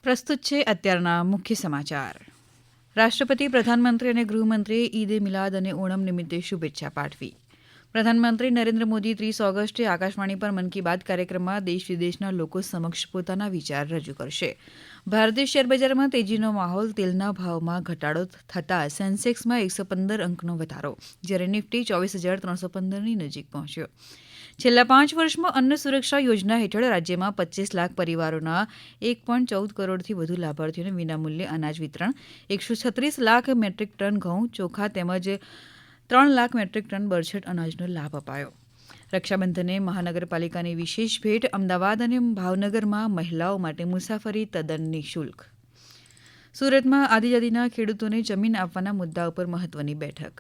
પ્રસ્તુત છે અત્યારના મુખ્ય સમાચાર. રાષ્ટ્રપતિ, પ્રધાનમંત્રી અને ગૃહમંત્રીએ ઈદ એ મિલાદ અને ઓણમ નિમિત્તે શુભેચ્છા પાઠવી. પ્રધાનમંત્રી નરેન્દ્ર મોદી 30 ઓગસ્ટે આકાશવાણી પર મન કી બાત કાર્યક્રમમાં દેશ વિદેશના લોકો સમક્ષ પોતાના વિચાર રજૂ કરશે. ભારતીય શેરબજારમાં તેજીનો માહોલ. તેલના ભાવમાં ઘટાડો થતાં સેન્સેક્સમાં 115 અંકનો વધારો, જ્યારે નિફ્ટી 24,315ની નજીક પહોંચ્યો. છેલ્લા 5 વર્ષમાં અન્ન સુરક્ષા યોજના હેઠળ રાજ્યમાં 25 લાખ પરિવારોના 1.14 કરોડથી વધુ લાભાર્થીઓને વિનામૂલ્યે અનાજ વિતરણ, 136 લાખ મેટ્રિક ટન ઘઉં, ચોખા તેમજ 3 લાખ મેટ્રિક ટન બરછટ અનાજનો લાભ અપાયો. રક્ષાબંધને મહાનગરપાલિકાની વિશેષ ભેટ. અમદાવાદ અને ભાવનગરમાં મહિલાઓ માટે મુસાફરી તદ્દન નિઃશુલ્ક. સુરતમાં આદિજાતિના ખેડૂતોને જમીન આપવાના મુદ્દા ઉપર મહત્વની બેઠક.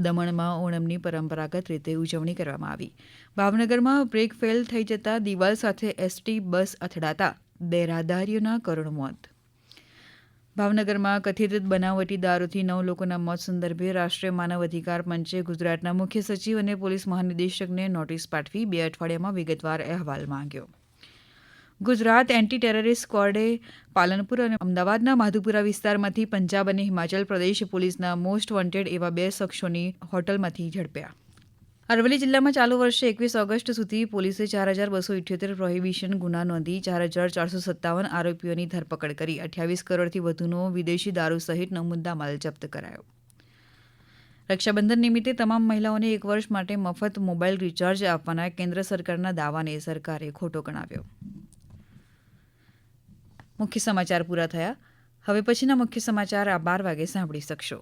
દમણમાં ઓણમની પરંપરાગત રીતે ઉજવણી કરવામાં આવી. ભાવનગરમાં બ્રેક ફેલ થઈ જતા દિવાલ સાથે એસટી બસ અથડાતા 2 રાહદારીઓના કરુણ મોત. ભાવનગરમાં કથિત બનાવટી દારૂથી 9 લોકોના મોત સંદર્ભે રાષ્ટ્રીય માનવ અધિકાર પંચે ગુજરાતના મુખ્ય સચિવ અને પોલીસ મહાનિદેશકને નોટિસ પાઠવી 2 અઠવાડિયામાં વિગતવાર અહેવાલ માંગ્યો. ગુજરાત એન્ટી ટેરરિસ્ટ સ્ક્વોડે પાલનપુર અને અમદાવાદના માધુપુરા વિસ્તારમાંથી પંજાબ અને હિમાચલ પ્રદેશ પોલીસના મોસ્ટ વોન્ટેડ એવા 2 શખ્સોની હોટલમાંથી ઝડપ્યા. અરવલ્લી જિલ્લામાં ચાલુ વર્ષે 21 ઓગસ્ટ સુધી પોલીસે 4,278 પ્રોહિબિશન ગુના નોંધી 4,457 આરોપીઓની ધરપકડ કરી. 28 કરોડથી વધુનો વિદેશી દારૂ સહિતનો મુદ્દામાલ જપ્ત કરાયો. રક્ષાબંધન નિમિત્તે તમામ મહિલાઓને 1 વર્ષ માટે મફત મોબાઈલ રિચાર્જ આપવાના કેન્દ્ર સરકારના દાવાને સરકારે ખોટો ગણાવ્યો. મુખ્ય સમાચાર પૂરા થયા. હવે પછીના મુખ્ય સમાચાર આપ 12 વાગે સાંભળી શકશો.